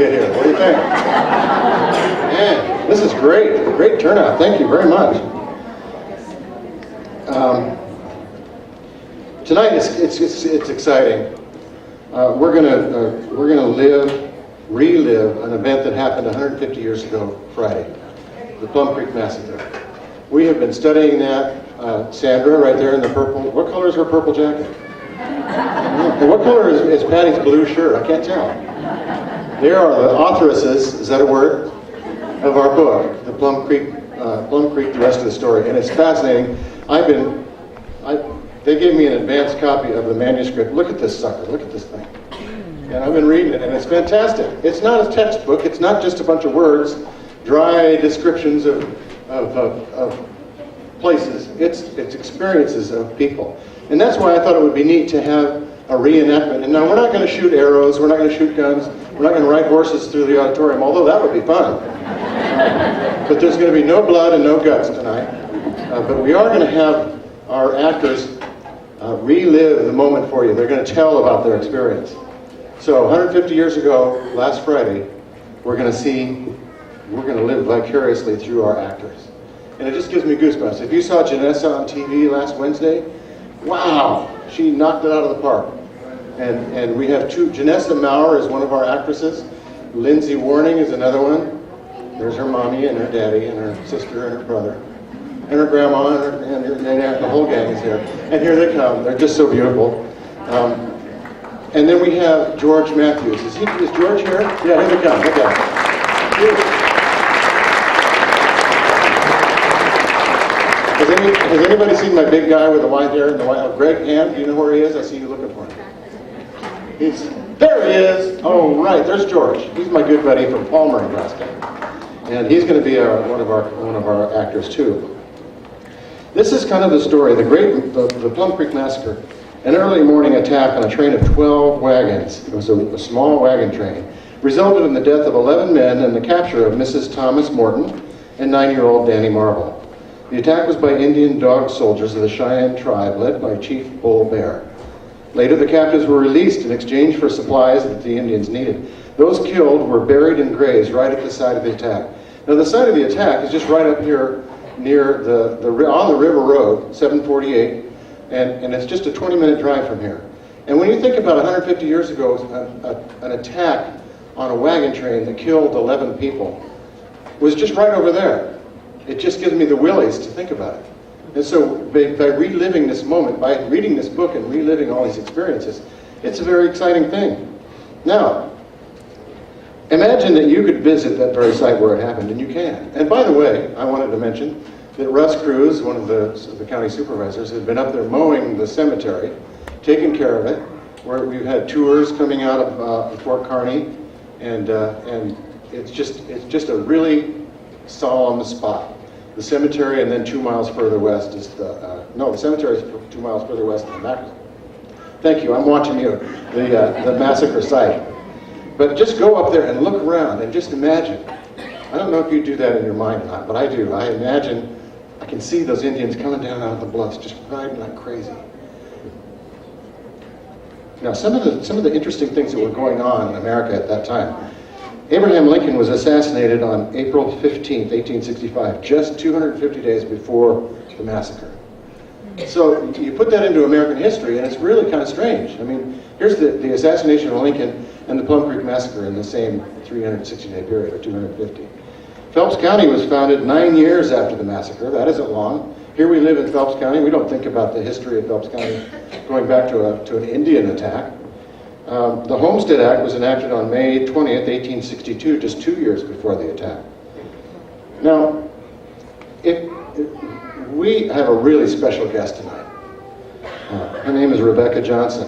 get here. What do you think? Man, this is great. Great turnout. Thank you very much. Tonight it's exciting. We're gonna relive an event that happened 150 years ago Friday, the Plum Creek Massacre. We have been studying that. Sandra, right there in the purple. What color is her purple jacket? And what color is Patty's blue shirt? I can't tell. They are the authoresses, is that a word, of our book, the Plum Creek, the rest of the story. And it's fascinating. They gave me an advanced copy of the manuscript. Look at this sucker, look at this thing. And I've been reading it, and it's fantastic. It's not a textbook, it's not just a bunch of words, dry descriptions of places. It's experiences of people. And that's why I thought it would be neat to have a reenactment. And now we're not going to shoot arrows, we're not going to shoot guns, we're not going to ride horses through the auditorium, although that would be fun. But there's going to be no blood and no guts tonight. But we are going to have our actors relive the moment for you. They're going to tell about their experience. So 150 years ago, last Friday, we're going to live vicariously through our actors. And it just gives me goosebumps. If you saw Janessa on TV last Wednesday, wow, she knocked it out of the park. And we have two. Janessa Maurer is one of our actresses. Lindsay Warning is another one. There's her mommy and her daddy and her sister and her brother. And her grandma and the whole gang is here. And here they come. They're just so beautiful. And then we have George Matthews. Is George here? Yeah, here they come. Look at him. Has anybody seen my big guy with the white hair and the white? Oh, Greg Hand, do you know where he is? I see you looking for him. There he is. Oh, right. There's George. He's my good buddy from Palmer, Nebraska, and he's going to be one of our actors too. This is kind of the story. The Plum Creek Massacre. An early morning attack on a train of 12 wagons. It was a small wagon train. Resulted in the death of 11 men and the capture of Mrs. Thomas Morton and 9-year-old Danny Marble. The attack was by Indian dog soldiers of the Cheyenne tribe, led by Chief Bull Bear. Later, the captives were released in exchange for supplies that the Indians needed. Those killed were buried in graves right at the site of the attack. Now, the site of the attack is just right up here near on the River Road, 748, and it's just a 20-minute drive from here. And when you think about 150 years ago, an attack on a wagon train that killed 11 people was just right over there. It just gives me the willies to think about it. And so by reliving this moment, by reading this book and reliving all these experiences, it's a very exciting thing. Now, imagine that you could visit that very site where it happened, and you can. And by the way, I wanted to mention that Russ Cruz, one of the county supervisors, has been up there mowing the cemetery, taking care of it, where we've had tours coming out of Fort Kearney, and it's just a really solemn spot. The cemetery, and then 2 miles further west is the cemetery is 2 miles further west than the Massacre. Thank you, I'm watching you, the Massacre site. But just go up there and look around and just imagine. I don't know if you do that in your mind or not, but I do. I imagine, I can see those Indians coming down out of the bluffs, just riding like crazy. Now, some of the interesting things that were going on in America at that time. Abraham Lincoln was assassinated on April 15th, 1865, just 250 days before the massacre. So you put that into American history, and it's really kind of strange. I mean, here's the assassination of Lincoln and the Plum Creek Massacre in the same 360-day period, or 250. Phelps County was founded 9 years after the massacre. That isn't long. Here we live in Phelps County. We don't think about the history of Phelps County going back to an Indian attack. The Homestead Act was enacted on May 20th, 1862, just 2 years before the attack. Now, we have a really special guest tonight. Her name is Rebecca Johnson,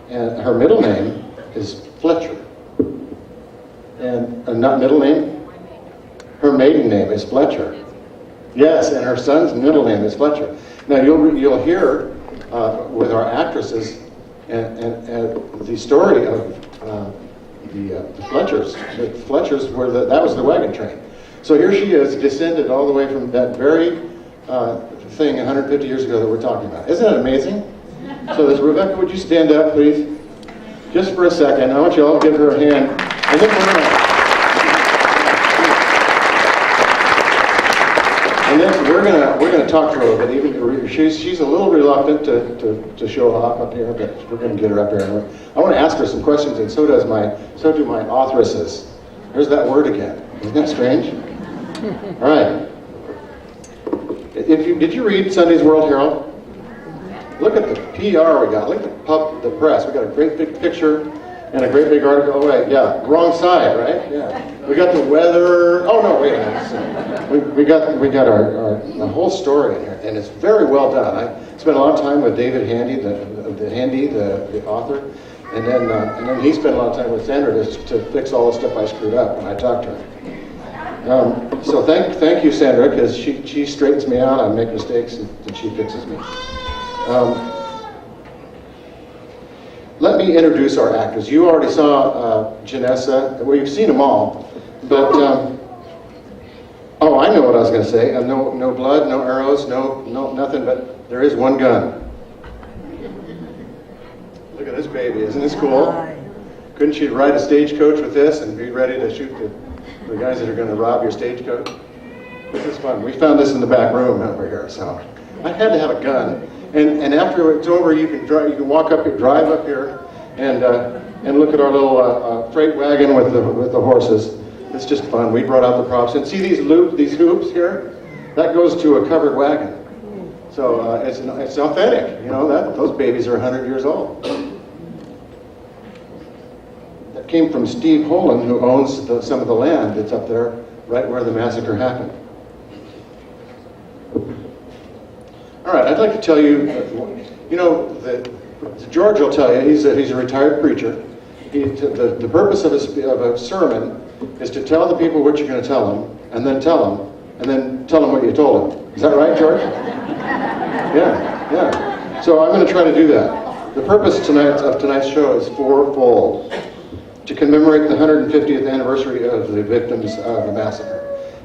and her middle name is Fletcher. And not middle name? Her maiden name is Fletcher. Yes, and her son's middle name is Fletcher. Now, you'll hear with our actresses and the story of the Fletchers. The Fletchers that was the wagon train. So here she is, descended all the way from that very thing 150 years ago that we're talking about. Isn't that amazing? So Rebecca, would you stand up, please? Just for a second. I want you all to give her a hand. And then we're gonna talk to her a little bit. Even she's a little reluctant to show off up here, but we're gonna get her up here. And I want to ask her some questions, and so do my authoresses. There's that word again. Isn't that strange? All right. Did you read Sunday's World Herald? Look at the PR we got. Look at the press. We got a great big picture and a great big article. Oh wait, yeah, wrong side, right? Yeah. We got the weather. Oh no, wait a minute. We got our the whole story in here, and it's very well done. I spent a lot of time with David Handy, the author, and then he spent a lot of time with Sandra to fix all the stuff I screwed up when I talked to her. So thank you, Sandra, because she straightens me out. I make mistakes, and she fixes me. Let me introduce our actors. You already saw Janessa. Well, you've seen them all, but oh, I know what I was going to say. No blood, no arrows, no nothing. But there is one gun. Look at this baby. Isn't this cool? Couldn't you ride a stagecoach with this and be ready to shoot the guys that are going to rob your stagecoach? This is fun. We found this in the back room over here, so I had to have a gun. And after it's over, you can walk up here, drive up here, and look at our little freight wagon with the horses. It's just fun. We brought out the props, and see these hoops here? That goes to a covered wagon. So it's authentic. You know those babies are 100 years old. That came from Steve Holland, who owns some of the land that's up there, right where the massacre happened. All right, I'd like to tell you, George will tell you, he's a retired preacher. The purpose of a sermon is to tell the people what you're going to tell them, and then tell them what you told them. Is that right, George? Yeah. So I'm going to try to do that. The purpose of tonight's show is fourfold. To commemorate the 150th anniversary of the victims of the massacre.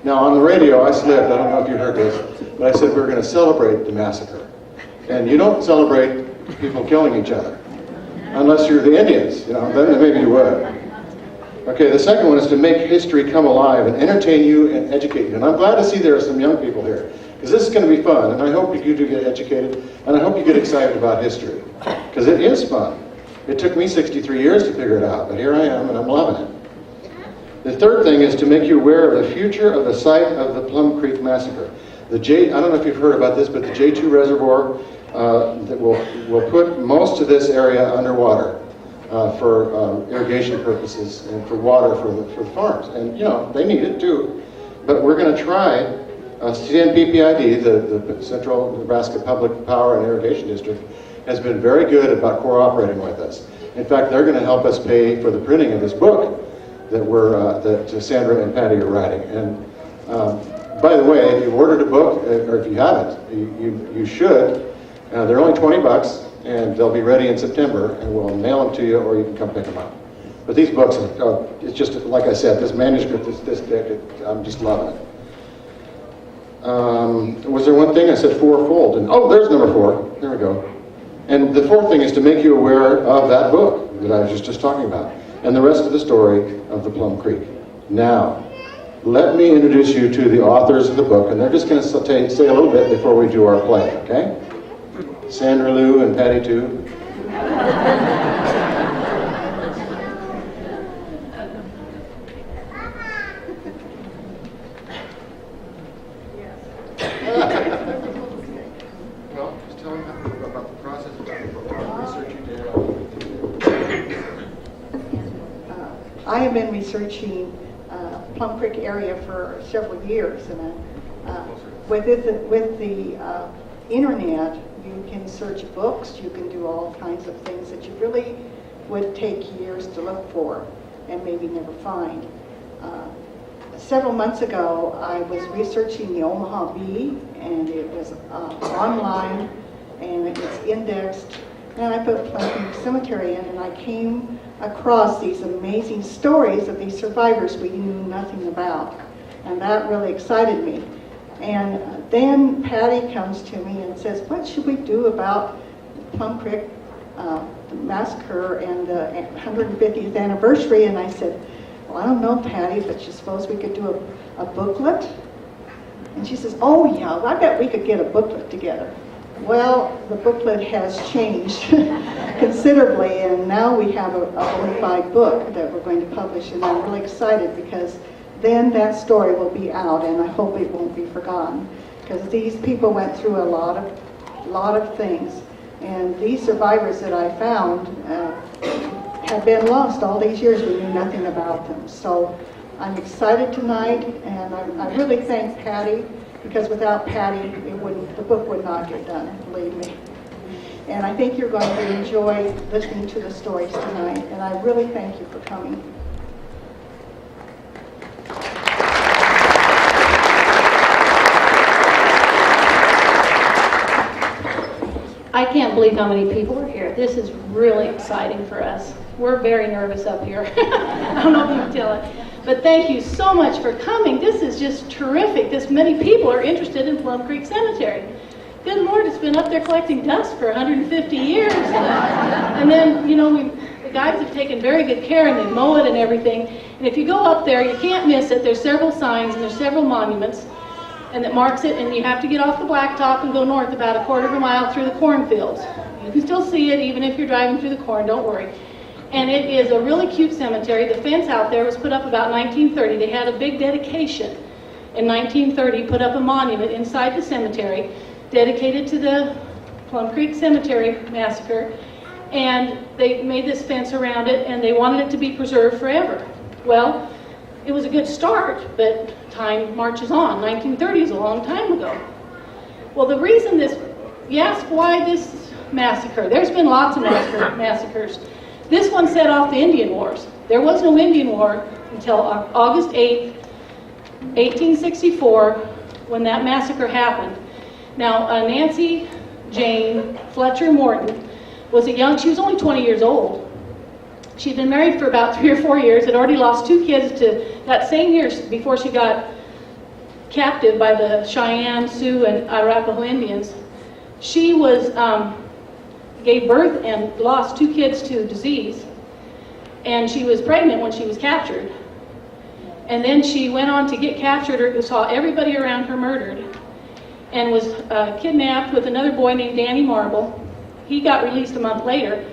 Now, on the radio, I slipped. I don't know if you heard this, but I said we were going to celebrate the massacre. And you don't celebrate people killing each other, unless you're the Indians, then maybe you would. Okay, the second one is to make history come alive and entertain you and educate you. And I'm glad to see there are some young people here, because this is going to be fun, and I hope you do get educated, and I hope you get excited about history, because it is fun. It took me 63 years to figure it out, but here I am, and I'm loving it. The third thing is to make you aware of the future of the site of the Plum Creek Massacre. I don't know if you've heard about this, but the J2 reservoir that will put most of this area underwater for irrigation purposes and for water for the farms. And, they need it too. But we're going to try, CNPPID, the Central Nebraska Public Power and Irrigation District, has been very good about cooperating with us. In fact, they're going to help us pay for the printing of this book that Sandra and Patty are writing. And by the way, if you've ordered a book, or if you haven't, you should. They're only $20, and they'll be ready in September, and we'll mail them to you, or you can come pick them up. But these books, it's just, like I said, this manuscript is this thick. I'm just loving it. Was there one thing? I said fourfold. And there's number 4. There we go. And the fourth thing is to make you aware of that book that I was just talking about, and the rest of the story of the Plum Creek. Now, let me introduce you to the authors of the book, and they're just going to say a little bit before we do our play, okay? Sandra Lou and Patty too. Well, just tell them about the process, about the research you did. I have been researching Plum Creek area for several years, and with the internet, you can search books, you can do all kinds of things that you really would take years to look for and maybe never find. Several months ago, I was researching the Omaha Bee, and it was online, and it was indexed, and I put Plum Creek Cemetery in, and I came across these amazing stories of these survivors we knew nothing about, and that really excited me. And then Patty comes to me and says, what should we do about Plum Creek Massacre and the 150th anniversary? And I said, well, I don't know, Patty, but you suppose we could do a booklet? And she says, oh yeah, I bet we could get a booklet together. Well, the booklet has changed considerably, and now we have a bona fide book that we're going to publish, and I'm really excited because then that story will be out, and I hope it won't be forgotten, because these people went through a lot of things, and these survivors that I found have been lost all these years. We knew nothing about them. So I'm excited tonight, and I really thank Patty, because without Patty, the book would not get done, believe me. And I think you're going to enjoy listening to the stories tonight, and I really thank you for coming. I can't believe how many people are here. This is really exciting for us. We're very nervous up here. I don't know if you can tell it. But thank you so much for coming. This is just terrific. This many people are interested in Plum Creek Cemetery. Good Lord, it's been up there collecting dust for 150 years. And then, the guys have taken very good care, and they mow it and everything. And if you go up there, you can't miss it. There's several signs and there's several monuments, and that marks it, and you have to get off the blacktop and go north about a quarter of a mile through the cornfields. You can still see it even if you're driving through the corn, don't worry. And it is a really cute cemetery. The fence out there was put up about 1930. They had a big dedication in 1930, put up a monument inside the cemetery dedicated to the Plum Creek Cemetery Massacre, and they made this fence around it, and they wanted it to be preserved forever. Well, it was a good start, but time marches on. 1930 is a long time ago. Well, the reason you ask why this massacre? There's been lots of massacres. This one set off the Indian Wars. There was no Indian War until August 8th, 1864, when that massacre happened. Now, Nancy Jane Fletcher Morton she was only 20 years old. She'd been married for about 3 or 4 years, had already lost 2 kids to that same year before she got captive by the Cheyenne, Sioux, and Arapaho Indians. She gave birth and lost 2 kids to disease, and she was pregnant when she was captured. And then she went on to get captured, saw everybody around her murdered, and was kidnapped with another boy named Danny Marble. He got released a month later,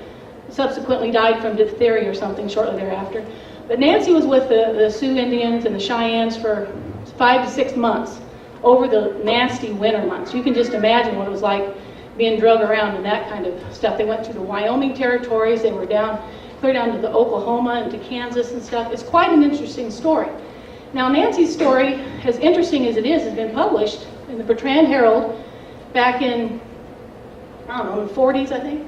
subsequently died from diphtheria or something shortly thereafter. But Nancy was with the Sioux Indians and the Cheyennes for 5 to 6 months over the nasty winter months. You can just imagine what it was like being drug around and that kind of stuff. They went through the Wyoming territories. They were clear down to the Oklahoma and to Kansas and stuff. It's quite an interesting story. Now, Nancy's story, as interesting as it is, has been published in the Bertrand Herald back in, the 40s, I think.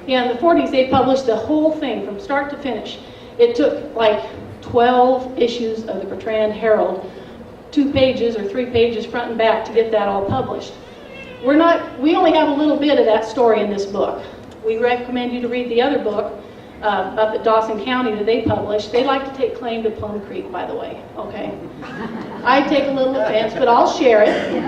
Yeah, in the 40s, they published the whole thing from start to finish. It took like 12 issues of the Bertrand Herald, 2 pages or 3 pages front and back to get that all published. We only have a little bit of that story in this book. We recommend you to read the other book up at Dawson County that they published. They like to take claim to Plum Creek, by the way, okay? I take a little offense, but I'll share it.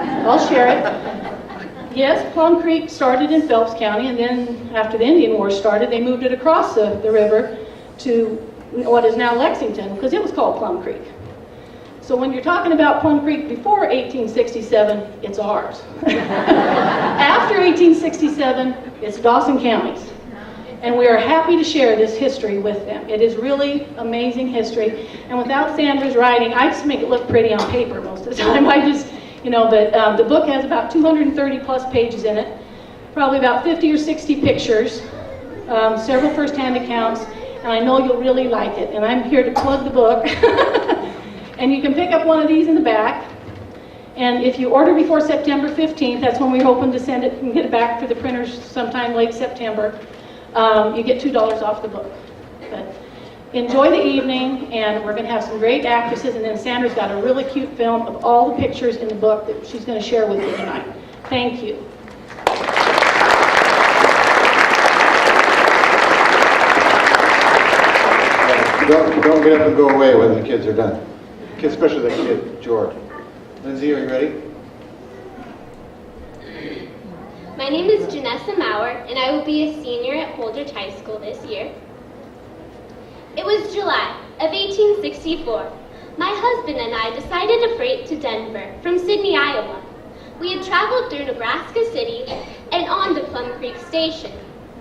Yes, Plum Creek started in Phelps County, and then after the Indian War started, they moved it across the river to what is now Lexington, because it was called Plum Creek. So when you're talking about Plum Creek before 1867, it's ours. After 1867, it's Dawson County's. And we are happy to share this history with them. It is really amazing history. And without Sandra's writing, I just make it look pretty on paper most of the time. But the book has about 230 plus pages in it, probably about 50 or 60 pictures, several first-hand accounts, and I know you'll really like it. And I'm here to plug the book. And you can pick up one of these in the back. And if you order before September 15th, that's when we're hoping to send it and get it back for the printers sometime late September, you get $2 off the book. But enjoy the evening, and we're going to have some great actresses, and then Sandra's got a really cute film of all the pictures in the book that she's going to share with you tonight. Thank you. Don't get up and go away when the kids are done. Especially the kid, George. Lindsay, are you ready? My name is Janessa Maurer, and I will be a senior at Holdridge High School this year. It was July, of 1864, my husband and I decided to freight to Denver from Sidney, Iowa. We had traveled through Nebraska City and on to Plum Creek Station.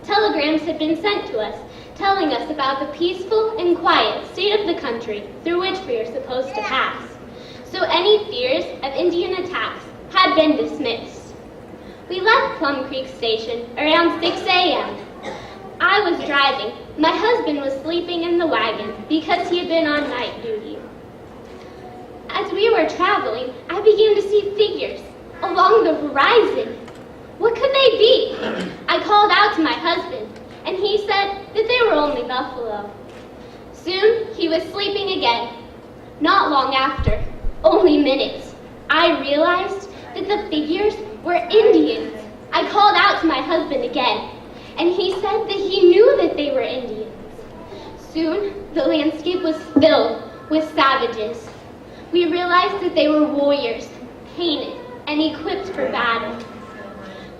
Telegrams had been sent to us telling us about the peaceful and quiet state of the country through which we are supposed to pass. So any fears of Indian attacks had been dismissed. We left Plum Creek Station around 6 a.m. I was driving. My husband was sleeping in the wagon because he had been on night duty. As we were traveling, I began to see figures along the horizon. What could they be? I called out to my husband, and he said that they were only buffalo. Soon, he was sleeping again. Not long after, only minutes, I realized that the figures were Indians. I called out to my husband again, and he said that he knew that they were Indians. Soon, the landscape was filled with savages. We realized that they were warriors, painted and equipped for battle.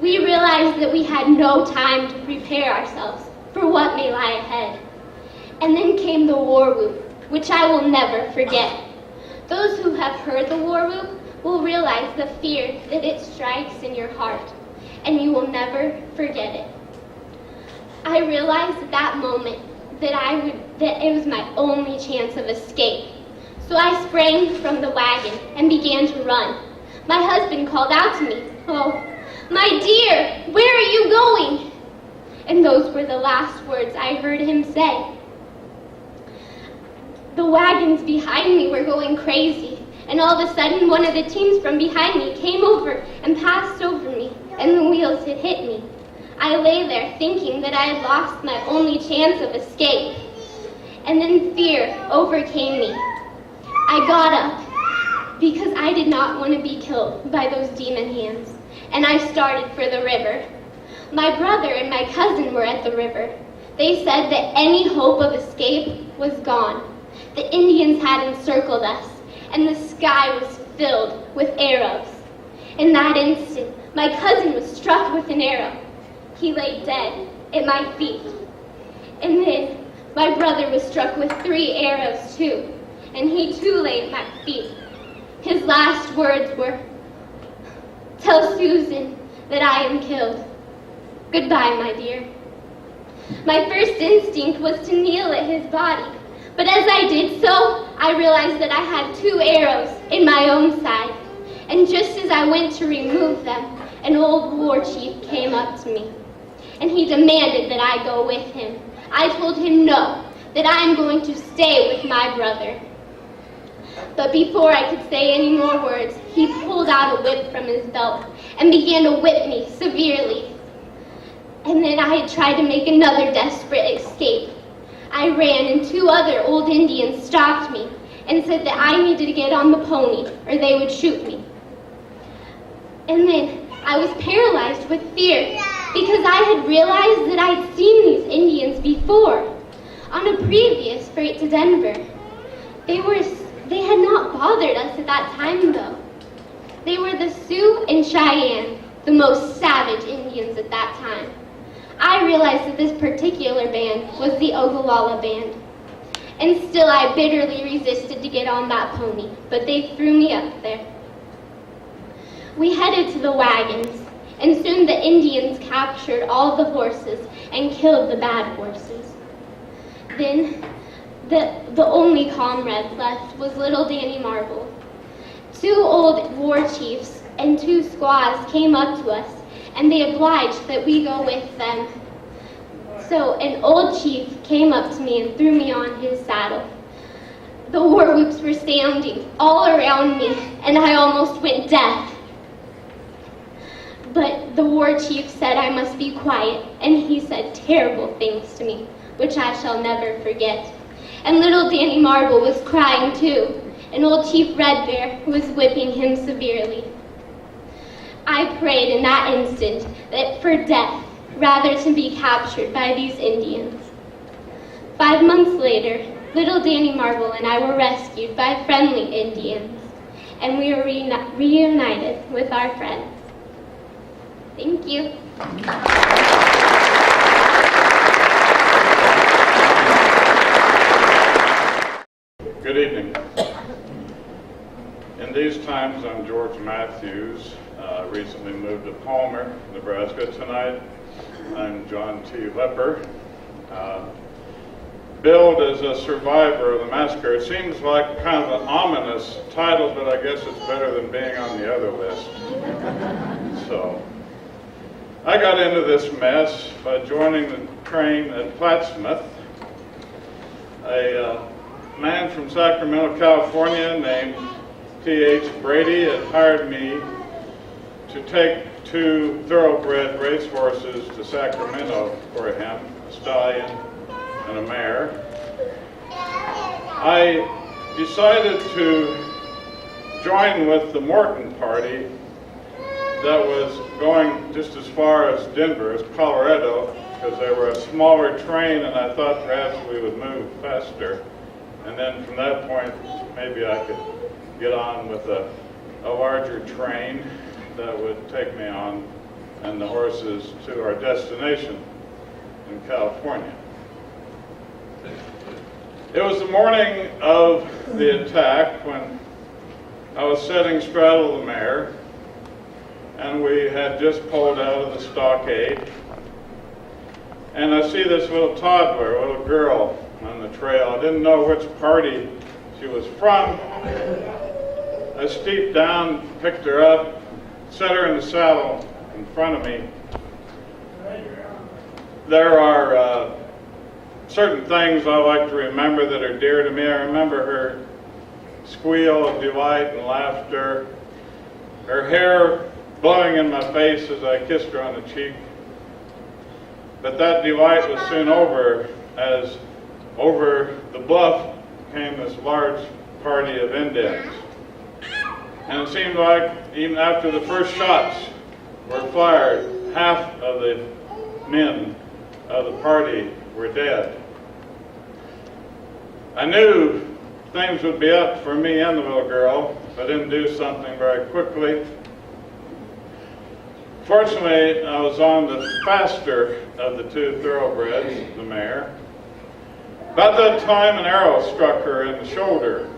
We realized that we had no time to prepare ourselves for what may lie ahead. And then came the war whoop, which I will never forget. Those who have heard the war whoop will realize the fear that it strikes in your heart, and you will never forget it. I realized at that moment that it was my only chance of escape. So I sprang from the wagon and began to run. My husband called out to me, "Oh, my dear, where are you going?" And those were the last words I heard him say. The wagons behind me were going crazy, and all of a sudden one of the teams from behind me came over and passed over me, and the wheels had hit me. I lay there thinking that I had lost my only chance of escape. And then fear overcame me. I got up because I did not want to be killed by those demon hands, and I started for the river. My brother and my cousin were at the river. They said that any hope of escape was gone. The Indians had encircled us, and the sky was filled with arrows. In that instant, my cousin was struck with an arrow. He lay dead at my feet. And then my brother was struck with 3 arrows too, and he too lay at my feet. His last words were, "Tell Susan that I am killed. Goodbye, my dear." My first instinct was to kneel at his body, but as I did so, I realized that I had 2 arrows in my own side. And just as I went to remove them, an old war chief came up to me, and he demanded that I go with him. I told him no, that I am going to stay with my brother. But before I could say any more words, he pulled out a whip from his belt and began to whip me severely. And then I had tried to make another desperate escape. I ran, and 2 other old Indians stopped me and said that I needed to get on the pony or they would shoot me. And then I was paralyzed with fear because I had realized that I'd seen these Indians before on a previous freight to Denver. They had not bothered us at that time though. They were the Sioux and Cheyenne, the most savage Indians at that time. I realized that this particular band was the Ogallala band. And still I bitterly resisted to get on that pony, but they threw me up there. We headed to the wagons, and soon the Indians captured all the horses and killed the bad horses. Then the only comrade left was little Danny Marble. 2 old war chiefs and 2 squaws came up to us, and they obliged that we go with them. So an old chief came up to me and threw me on his saddle. The war whoops were sounding all around me, and I almost went deaf. But the war chief said I must be quiet, and he said terrible things to me, which I shall never forget. And little Danny Marble was crying too, and old Chief Red Bear was whipping him severely. I prayed in that instant that for death, rather than be captured by these Indians. 5 months later, little Danny Marble and I were rescued by friendly Indians, and we were reunited with our friends. Thank you. times. I'm George Matthews. Recently moved to Palmer, Nebraska. Tonight, I'm John T. Lepper. Billed as a survivor of the massacre. It seems like kind of an ominous title, but I guess it's better than being on the other list. So, I got into this mess by joining the train at Plattsmouth. A man from Sacramento, California named T.H. Brady had hired me to take 2 thoroughbred racehorses to Sacramento for him, a stallion and a mare. I decided to join with the Morton party that was going just as far as Denver, as Colorado, because they were a smaller train and I thought perhaps we would move faster. And then from that point, maybe I could get on with a larger train that would take me on and the horses to our destination in California. It was the morning of the attack when I was setting straddle the mare, and we had just pulled out of the stockade. And I see this little toddler, a little girl, on the trail. I didn't know which party she was from. I stepped down, picked her up, set her in the saddle in front of me. There are certain things I like to remember that are dear to me. I remember her squeal of delight and laughter, her hair blowing in my face as I kissed her on the cheek. But that delight was soon over, as over the bluff came this large party of Indians. And it seemed like even after the first shots were fired, half of the men of the party were dead. I knew things would be up for me and the little girl if I didn't do something very quickly. Fortunately, I was on the faster of the 2 thoroughbreds, the mare. About that time, an arrow struck her in the shoulder.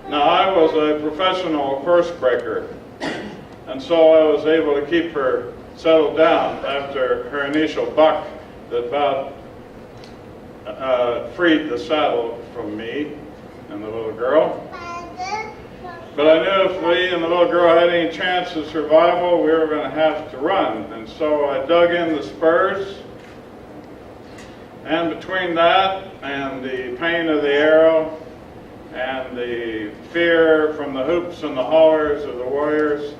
Now, I was a professional horse breaker, and so I was able to keep her settled down after her initial buck that about freed the saddle from me and the little girl. But I knew if we and the little girl had any chance of survival, we were going to have to run. And so I dug in the spurs. And between that and the pain of the arrow and the fear from the hoops and the hollers of the warriors,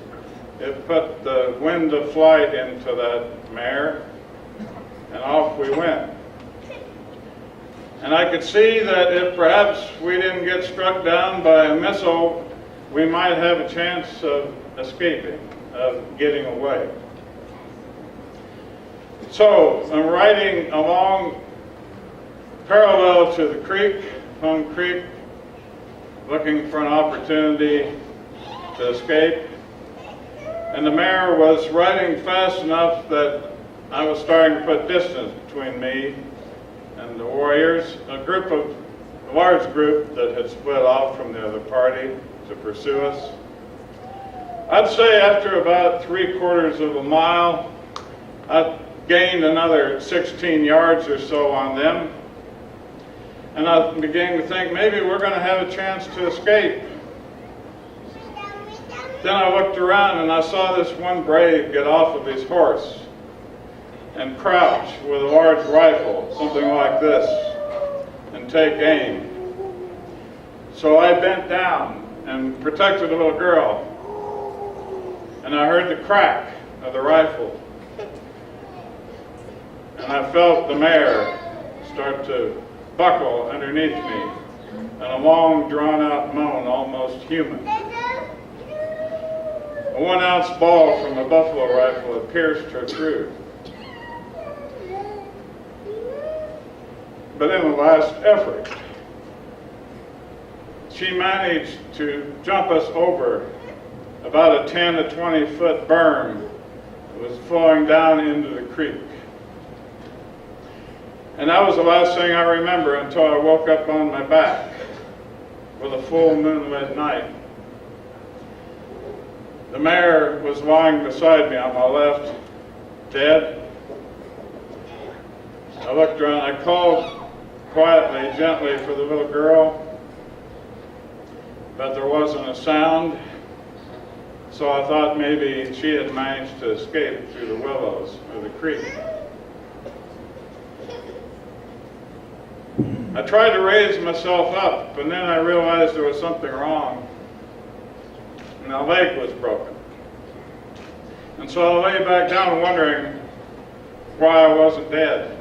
it put the wind of flight into that mare. And off we went. And I could see that if perhaps we didn't get struck down by a missile, we might have a chance of escaping, of getting away. So I'm riding along parallel to the creek, Plum Creek, looking for an opportunity to escape. And the mare was riding fast enough that I was starting to put distance between me and the warriors, a large group that had split off from the other party to pursue us. I'd say after about 3/4 of a mile, I gained another 16 yards or so on them, and I began to think maybe we're going to have a chance to escape. Then I looked around and I saw this one brave get off of his horse and crouch with a large rifle, something like this, and take aim. So I bent down and protected the little girl, and I heard the crack of the rifle, and I felt the mare start to buckle underneath me, and a long drawn-out moan, almost human. A 1-ounce ball from a buffalo rifle had pierced her through. But in the last effort, she managed to jump us over about a 10 to 20 foot berm that was flowing down into the creek. And that was the last thing I remember until I woke up on my back with a full moonlit night The mare was lying beside me on my left, dead. I looked around, I called quietly, gently for the little girl, but there wasn't a sound, so I thought maybe she had managed to escape through the willows or the creek. I tried to raise myself up, and then I realized there was something wrong. My leg was broken. And so I lay back down wondering why I wasn't dead.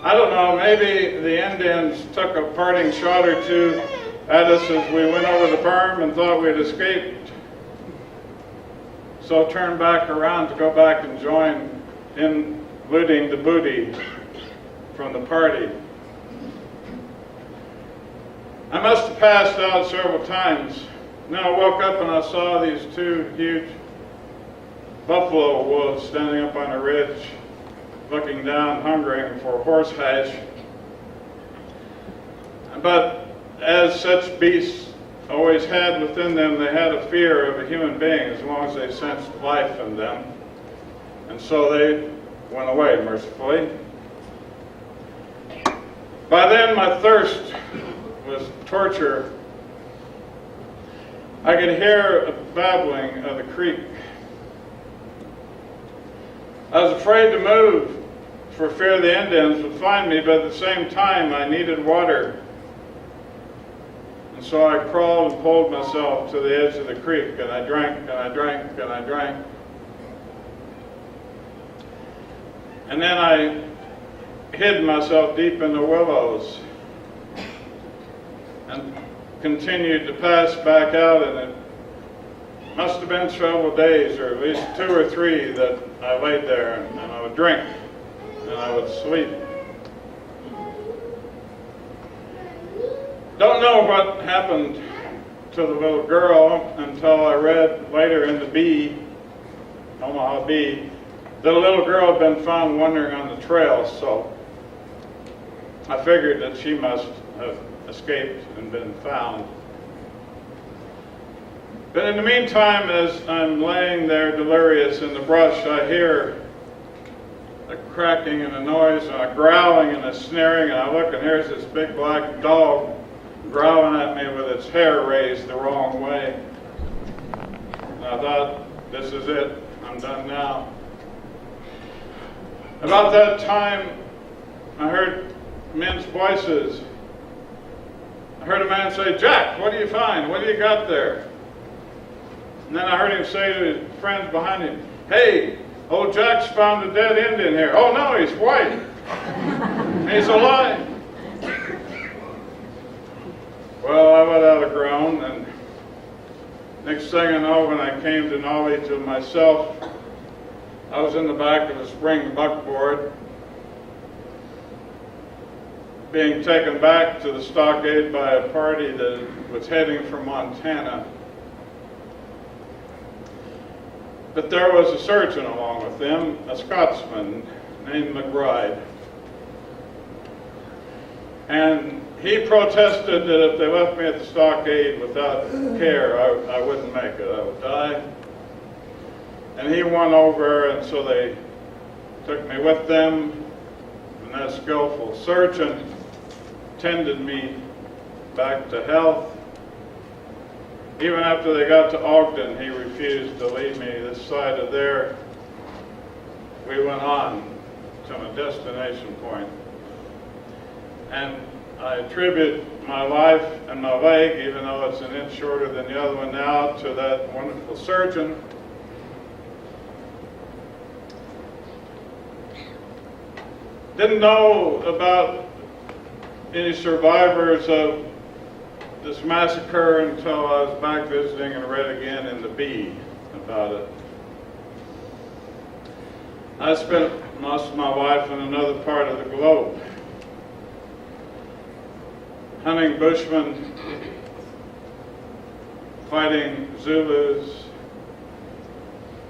I don't know, maybe the Indians took a parting shot or two at us as we went over the berm and thought we'd escaped. So turned back around to go back and join in looting the booty from the party. I must have passed out several times. Then I woke up and I saw these two huge buffalo wolves standing up on a ridge, looking down, hungering for horse hash. But as such beasts always had within them, they had a fear of a human being as long as they sensed life in them. And so they went away mercifully. By then my thirst was torture. I could hear a babbling of the creek. I was afraid to move for fear the Indians would find me, but at the same time I needed water. And so I crawled and pulled myself to the edge of the creek, and I drank, and I drank, and I drank. And then I hid myself deep in the willows and continued to pass back out, and it must have been several days, or at least 2 or 3, that I laid there and I would drink and I would sleep. Don't know what happened to the little girl until I read later in the Bee, Omaha Bee, that a little girl had been found wandering on the trail, so I figured that she must have escaped and been found. But in the meantime, as I'm laying there delirious in the brush, I hear a cracking and a noise and a growling and a sneering, and I look and here's this big black dog growling at me with its hair raised the wrong way. And I thought, this is it, I'm done now. About that time, I heard men's voices. I heard a man say, "Jack, what do you find? What do you got there?" And then I heard him say to his friends behind him, "Hey, old Jack's found a dead Indian here." "Oh no, he's white. He's alive." Well, I let out a groan, and next thing I know, when I came to knowledge of myself, I was in the back of a spring buckboard, being taken back to the stockade by a party that was heading for Montana. But there was a surgeon along with them, a Scotsman named McBride. And he protested that if they left me at the stockade without care, I wouldn't make it, I would die. And he won over, and so they took me with them, and that skillful surgeon tended me back to health. Even after they got to Ogden, he refused to leave me this side of there. We went on to a destination point. And I attribute my life and my leg, even though it's an inch shorter than the other one now, to that wonderful surgeon. Didn't know about any survivors of this massacre until I was back visiting and read again in the Bee about it. I spent most of my life in another part of the globe, hunting bushmen, fighting Zulus,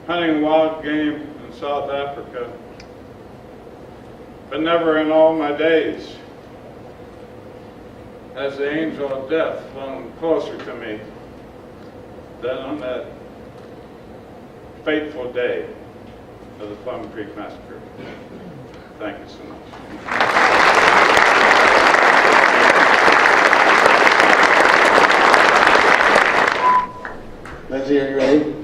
hunting wild game in South Africa, but never in all my days has the angel of death flown closer to me on that fateful day of the Plum Creek Massacre. Thank you so much. Lindsay, are you ready?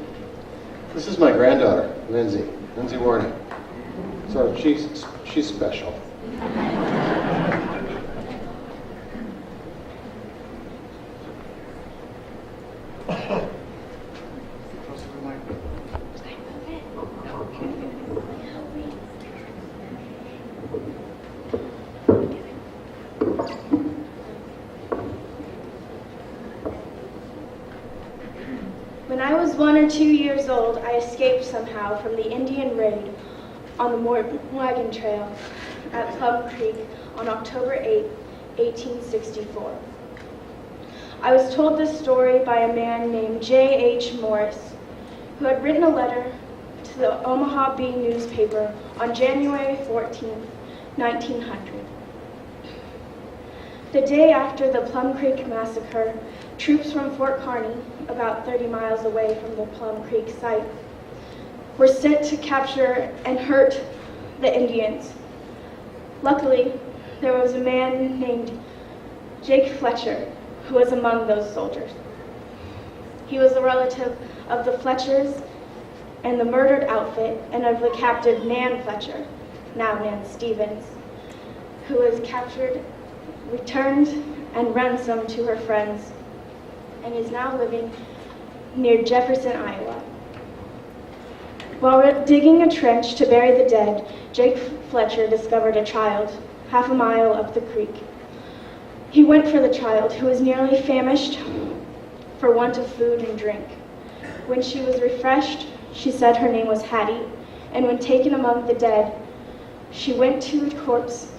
This is my granddaughter, Lindsay Warning. So she's special. When I was 1 or 2 years old, I escaped somehow from the Indian raid on the Wagon Trail at Plum Creek on October 8, 1864. I was told this story by a man named J.H. Morris, who had written a letter to the Omaha Bee newspaper on January 14, 1900. The day after the Plum Creek Massacre, troops from Fort Kearny, about 30 miles away from the Plum Creek site, were sent to capture and hurt the Indians. Luckily, there was a man named Jake Fletcher who was among those soldiers. He was a relative of the Fletchers and the murdered outfit and of the captive Nan Fletcher, now Nan Stevens, who was captured, returned, and ransomed to her friends, and is now living near Jefferson, Iowa. While digging a trench to bury the dead, Jake Fletcher discovered a child half a mile up the creek. He went for the child, who was nearly famished for want of food and drink. When she was refreshed, she said her name was Hattie, and when taken among the dead, she went to the corpse.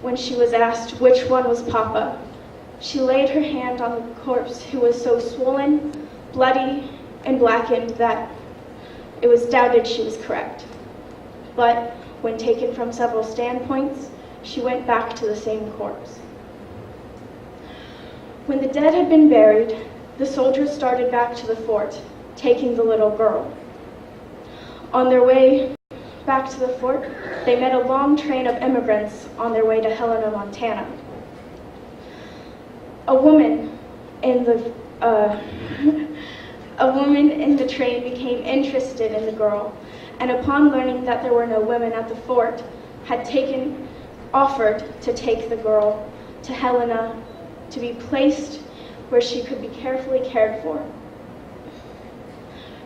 When she was asked which one was Papa, she laid her hand on the corpse, who was so swollen, bloody, and blackened that it was doubted she was correct. But when taken from several standpoints, she went back to the same corpse. When the dead had been buried, the soldiers started back to the fort, taking the little girl. On their way back to the fort, they met a long train of immigrants on their way to Helena, Montana. A woman in the train became interested in the girl, and upon learning that there were no women at the fort, had offered to take the girl to Helena to be placed where she could be carefully cared for.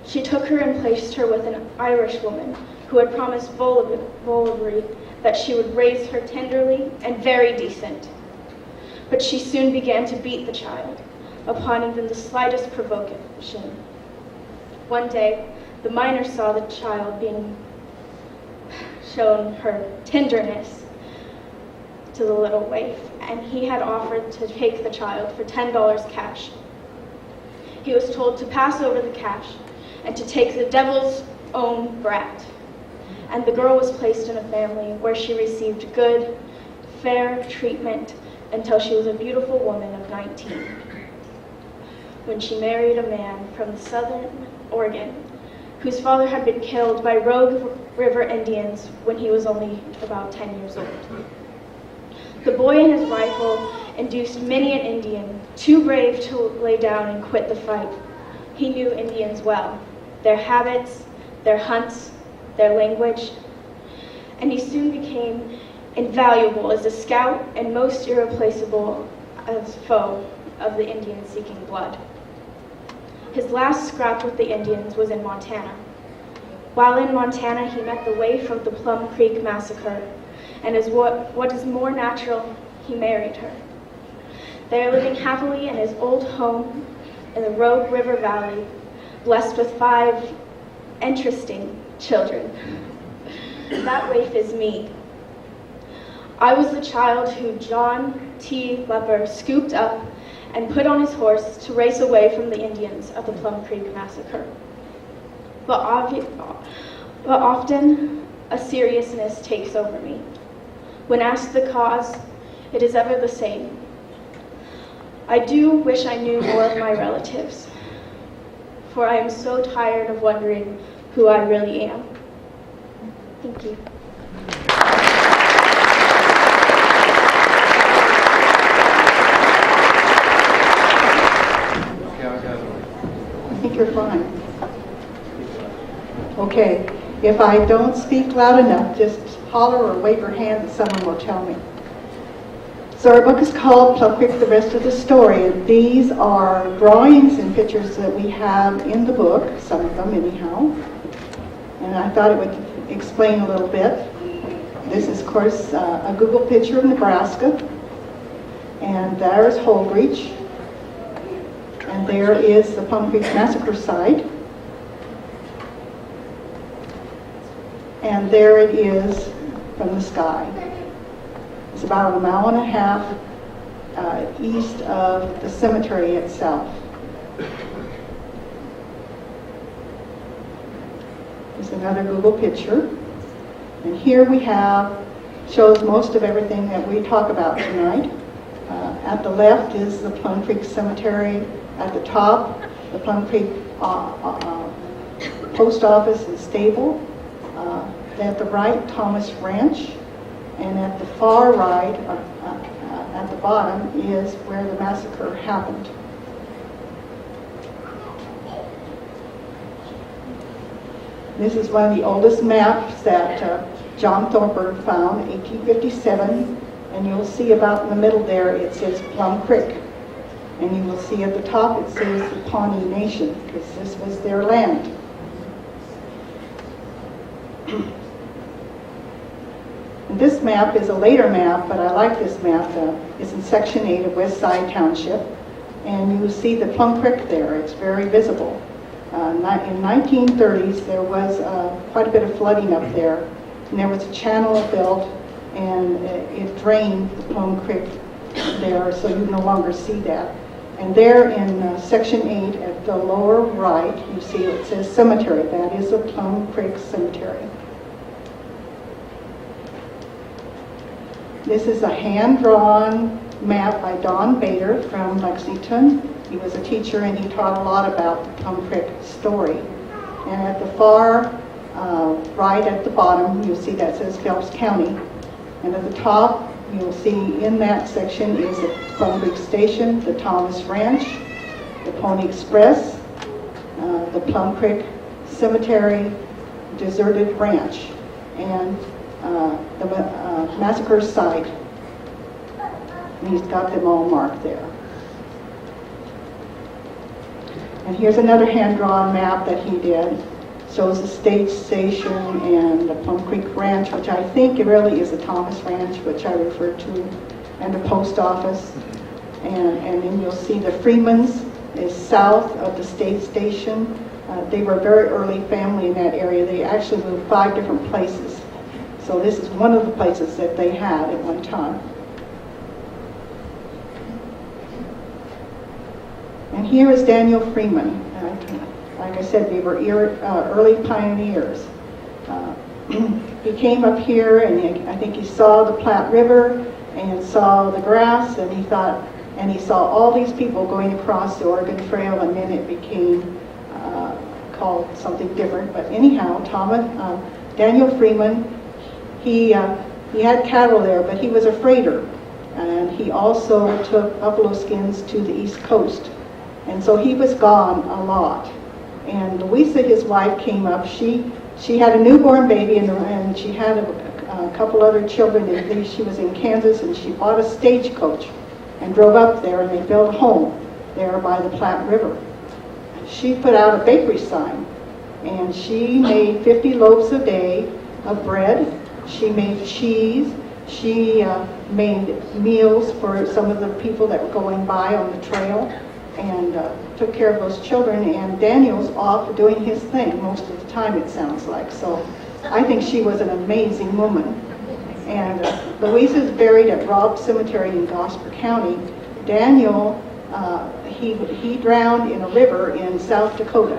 She took her and placed her with an Irish woman who had promised volubly that she would raise her tenderly and very decent. But she soon began to beat the child upon even the slightest provocation. One day, the miner saw the child being shown her tenderness to the little waif, and he had offered to take the child for $10 cash. He was told to pass over the cash and to take the devil's own brat. And the girl was placed in a family where she received good, fair treatment until she was a beautiful woman of 19, when she married a man from southern Oregon, whose father had been killed by Rogue River Indians when he was only about 10 years old. The boy and his rifle induced many an Indian, too brave to lay down and quit the fight. He knew Indians well, their habits, their hunts, their language, and he soon became invaluable as a scout and most irreplaceable as foe of the Indians seeking blood. His last scrap with the Indians was in Montana. While in Montana, he met the waif of the Plum Creek Massacre, and as what is more natural, he married her. They are living happily in his old home in the Rogue River Valley, blessed with 5 interesting children. That waif is me. I was the child who John T. Lepper scooped up and put on his horse to race away from the Indians of the Plum Creek Massacre. But often, a seriousness takes over me. When asked the cause, it is ever the same. I do wish I knew more of my relatives. for I am so tired of wondering who I really am. Thank you. I think you're fine. Okay, if I don't speak loud enough, just holler or wave your hand and someone will tell me. So our book is called Plum Creek, The Rest of the Story. And these are drawings and pictures that we have in the book, some of them anyhow. And I thought it would explain a little bit. This is, of course, a Google picture of Nebraska. And there's Holdreach. And there is the Plum Creek Massacre site. And there it is from the sky. It's about 1.5 miles east of the cemetery itself. There's another Google picture. And here we have, shows most of everything that we talk about tonight. At the left is the Plum Creek Cemetery. At the top, the Plum Creek Post Office and Stable. At the right, Thomas Ranch. And at the far right, at the bottom, is where the massacre happened. This is one of the oldest maps that John Thornburg found, 1857. And you'll see about in the middle there, it says Plum Creek. And you will see at the top, it says the Pawnee Nation, because this was their land. This map is a later map, but I like this map. It's in Section 8 of West Side Township. And you see the Plum Creek there. It's very visible. In 1930s, there was quite a bit of flooding up there. And there was a channel built, and it drained the Plum Creek there, so you no longer see that. And there in Section 8, at the lower right, you see it says cemetery. That is the Plum Creek Cemetery. This is a hand-drawn map by Don Bader from Lexington. He was a teacher and he taught a lot about the Plum Creek story. And at the far right at the bottom, you'll see that says Phelps County. And at the top, you'll see in that section is the Plum Creek Station, the Thomas Ranch, the Pony Express, the Plum Creek Cemetery, Deserted Ranch, and the massacre site. And he's got them all marked there. And here's another hand-drawn map that he did. Shows the stage station and the Plum Creek Ranch, which I think it really is the Thomas Ranch, which I referred to, and the post office. And then you'll see the Freemans is south of the state station. They were a very early family in that area. They actually moved 5 different places. So this is one of the places that they had at one time. And here is Daniel Freeman. Like I said, they were early pioneers. He came up here and I think he saw the Platte River and saw the grass, and he saw all these people going across the Oregon Trail, and then it became called something different. But anyhow, Daniel Freeman, he had cattle there, but he was a freighter, and he also took buffalo skins to the East Coast, and so he was gone a lot. And Louisa, his wife, came up. She had a newborn baby, and she had a couple other children. And she was in Kansas, and she bought a stagecoach and drove up there, and they built a home there by the Platte River. She put out a bakery sign, and she made 50 loaves a day of bread. She made cheese. She made meals for some of the people that were going by on the trail, and took care of those children. And Daniel's off doing his thing most of the time, it sounds like. So I think she was an amazing woman. And Louisa's buried at Robb Cemetery in Gosper County. Daniel, he drowned in a river in South Dakota,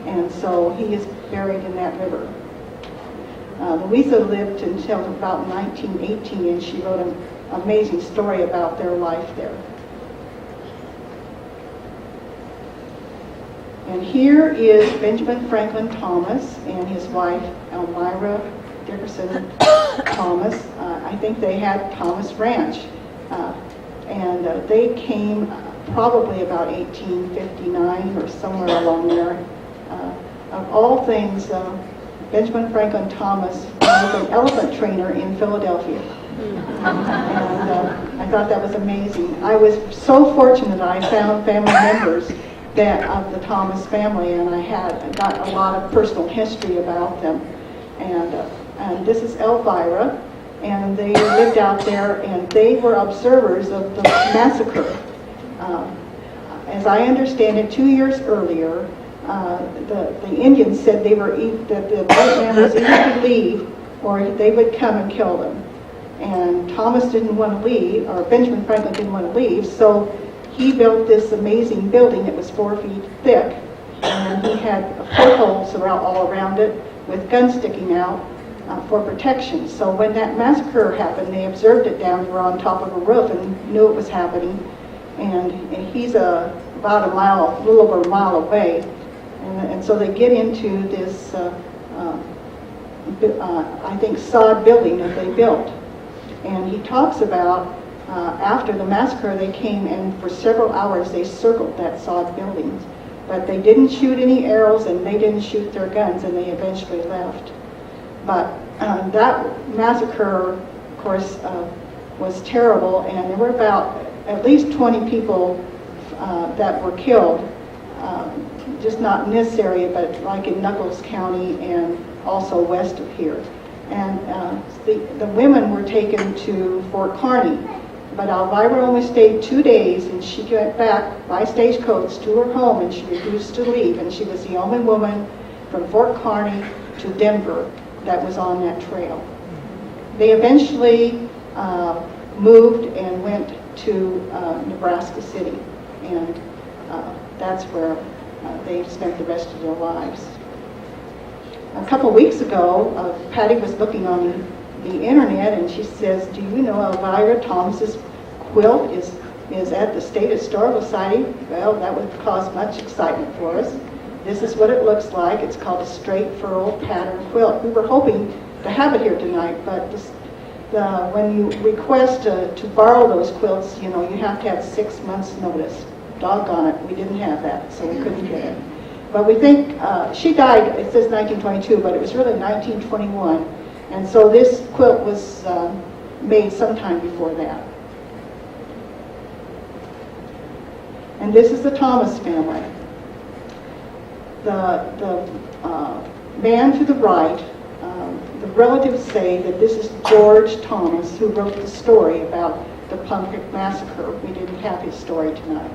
and so he is buried in that river. Louisa lived until about 1918, and she wrote an amazing story about their life there. And here is Benjamin Franklin Thomas and his wife Elmira Dickerson Thomas. I think they had Thomas Ranch. And they came probably about 1859 or somewhere along there. Of all things, Benjamin Franklin Thomas was an elephant trainer in Philadelphia. And I thought that was amazing. I was so fortunate I found family members that of the Thomas family, and I got a lot of personal history about them. And this is Elvira, and they lived out there, and they were observers of the massacre. As I understand it, 2 years earlier, the Indians said that the white man was either to leave or they would come and kill them. And Thomas didn't want to leave, or Benjamin Franklin didn't want to leave, so he built this amazing building that was 4 feet thick, and he had portholes all around it with guns sticking out for protection. So when that massacre happened, they observed it down there on top of a roof and knew it was happening. And he's about a little over a mile away. And so they get into this, I think, sod building that they built. And he talks about after the massacre, they came and for several hours they circled that sod building. But they didn't shoot any arrows and they didn't shoot their guns, and they eventually left. But that massacre, of course, was terrible, and there were about at least 20 people that were killed, just not in this area, but like in Nuckolls County and also west of here. And the women were taken to Fort Kearney, but Elvira only stayed 2 days, and she went back by stagecoach to her home, and she refused to leave, and she was the only woman from Fort Kearney to Denver that was on that trail. They eventually moved and went to Nebraska City, and that's where they spent the rest of their lives. A couple weeks ago, Patty was looking on the internet, and she says, "Do you know Elvira Thomas's quilt is at the State Historical Society?" Well, that would cause much excitement for us. This is what it looks like. It's called a straight furl pattern quilt. We were hoping to have it here tonight, but when you request to borrow those quilts, you have to have 6 months notice. Doggone it, we didn't have that, so we couldn't get it. But we think she died, it says 1922, but it was really 1921. And so this quilt was made sometime before that. And this is the Thomas family. The man to the right, the relatives say that this is George Thomas, who wrote the story about the Plum Creek Massacre. We didn't have his story tonight.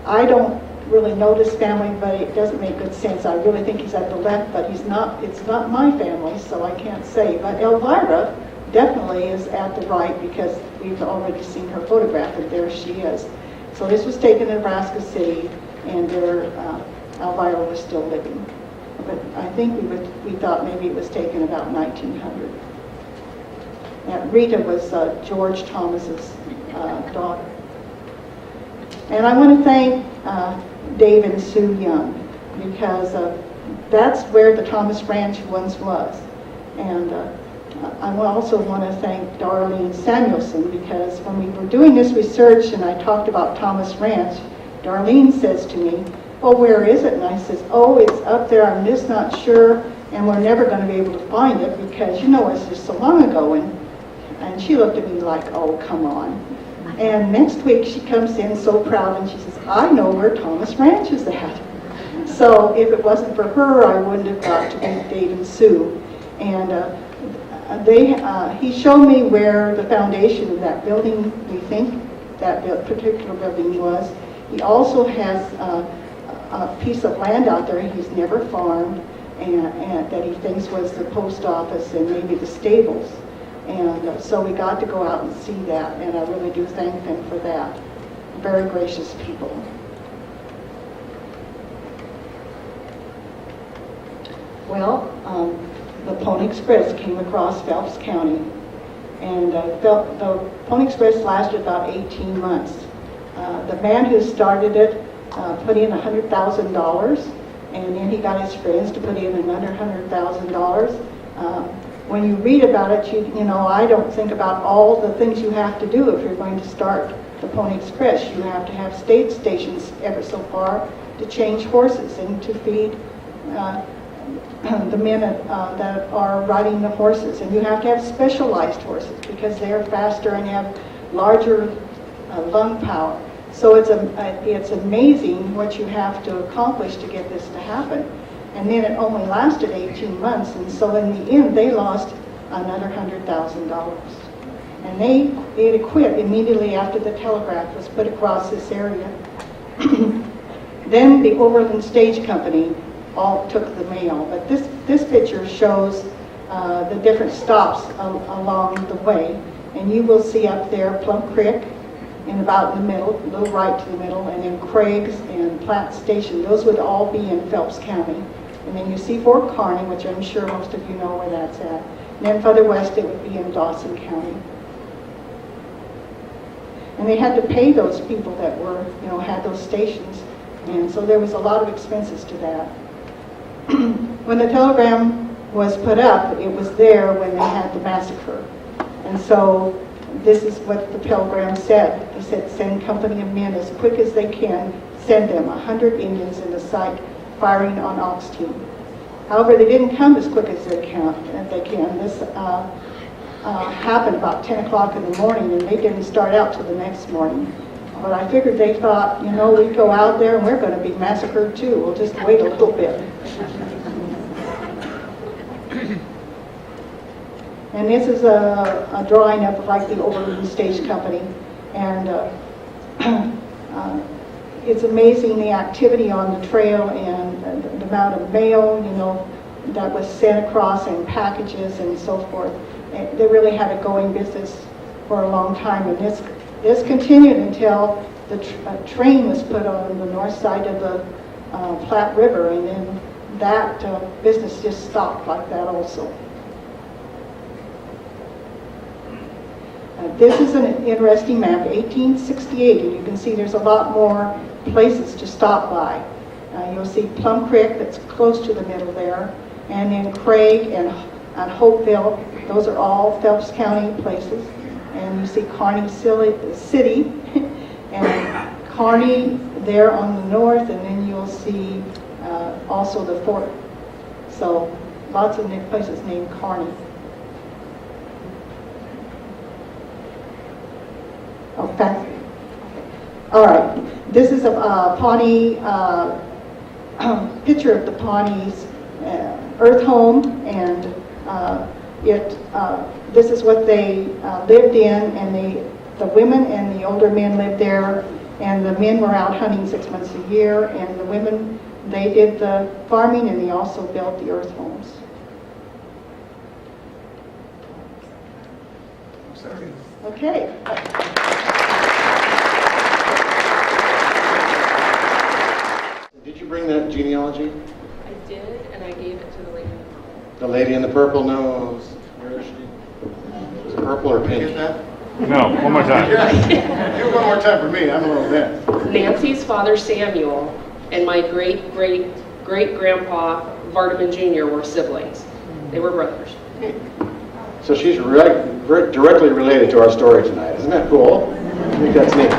I don't really know this family, but it doesn't make good sense. I really think he's at the left, but it's not my family, so I can't say. But Elvira definitely is at the right, because we've already seen her photograph, and there she is. So this was taken in Nebraska City, and there Elvira was still living. But I think we thought maybe it was taken about 1900. And Rita was George Thomas's daughter. And I want to thank Dave and Sue Young, because that's where the Thomas Ranch once was. And I also want to thank Darlene Samuelson, because when we were doing this research and I talked about Thomas Ranch, Darlene says to me, "Oh, where is it?" And I says, "Oh, it's up there. I'm just not sure, and we're never going to be able to find it, because it's just so long ago." And she looked at me like, "Oh, come on." And next week she comes in so proud, and she says, "I know where Thomas Ranch is at." So if it wasn't for her, I wouldn't have got to meet Dave and Sue. And he showed me where the foundation of that building, we think that particular building was. He also has a piece of land out there he's never farmed, and that he thinks was the post office and maybe the stables. And so we got to go out and see that, and I really do thank them for that. Very gracious people. Well, the Pony Express came across Phelps County, and the Pony Express lasted about 18 months. The man who started it put in $100,000, and then he got his friends to put in another $100,000. When you read about it, you know, I don't think about all the things you have to do if you're going to start the Pony Express. You have to have state stations ever so far to change horses and to feed the men that are riding the horses. And you have to have specialized horses because they're faster and have larger lung power. So it's amazing what you have to accomplish to get this to happen. And then it only lasted 18 months, and so in the end they lost another $100,000. And they had to quit immediately after the telegraph was put across this area. Then the Overland Stage Company all took the mail. But this picture shows the different stops along the way. And you will see up there Plum Creek, and about in the middle, a little right to the middle, and then Craig's and Platte Station. Those would all be in Phelps County. And then you see Fort Kearney, which I'm sure most of you know where that's at. And then further west, it would be in Dawson County. And they had to pay those people that were, you know, had those stations. And so there was a lot of expenses to that. When the telegram was put up, it was there when they had the massacre. And so this is what the telegram said. They said, send company of men as quick as they can, send them 100 Indians in the sight, firing on ox team. However, they didn't come as quick as they can. This happened about 10 o'clock in the morning, and they didn't start out till the next morning. But I figured they thought, you know, we'd go out there and we're going to be massacred too. We'll just wait a little bit. And this is a drawing of like the Overland Stage Company. And it's amazing the activity on the trail and the amount of mail, you know, that was sent across and packages and so forth. And they really had a going business for a long time. And this continued until the train was put on the north side of the Platte River, and then that business just stopped like that also. This is an interesting map, 1868, and you can see there's a lot more places to stop by. You'll see Plum Creek, that's close to the middle there, and then Craig and Hopeville. Those are all Phelps County places. And you see Kearney City and Kearney there on the north, and then you'll see also the fort. So lots of places named Kearney. Oh, thanks. All right, this is a Pawnee picture of the Pawnee's earth home, and this is what they lived in, and the women and the older men lived there, and the men were out hunting 6 months a year, and the women, they did the farming, and they also built the earth homes. Sorry. Okay. Did you bring that genealogy? I did, and I gave it to the lady in the purple. The lady in the purple nose. Where is she? Is it purple or pink? No, one more time. Do one more time for me. I'm a little bit. Nancy's father, Samuel, and my great-great-great-grandpa, Vardaman Jr., were siblings. They were brothers. So she's directly related to our story tonight. Isn't that cool? I think that's neat.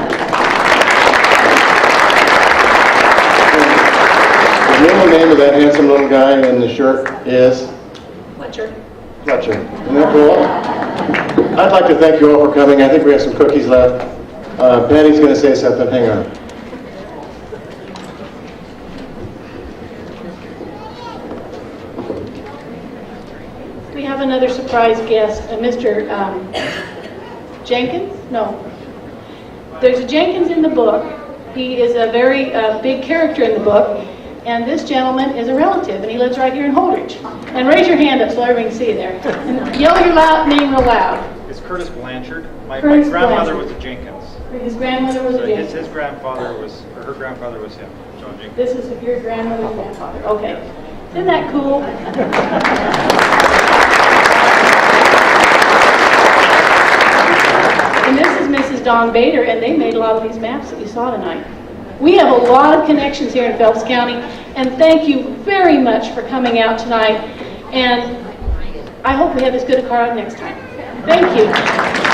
The middle name of that handsome little guy in the shirt is? Fletcher. Fletcher. Isn't that cool? I'd like to thank you all for coming. I think we have some cookies left. Patty's going to say something. Hang on. We have another surprise guest, Mr. Jenkins? No. There's a Jenkins in the book. He is a very big character in the book. And this gentleman is a relative, and he lives right here in Holdridge. And raise your hand up so everybody can see you there. And yell your name real loud. It's Curtis Blanchard. My Curtis grandmother Blanchard. was a Jenkins. His grandmother was a So Jenkins. his grandfather was, or her grandfather was him, John Jenkins. This is your grandmother's grandfather. Okay. Isn't that cool? And this is Mrs. Dawn Bader, and they made a lot of these maps that you saw tonight. We have a lot of connections here in Phelps County, and thank you very much for coming out tonight. And I hope we have as good a crowd next time. Thank you.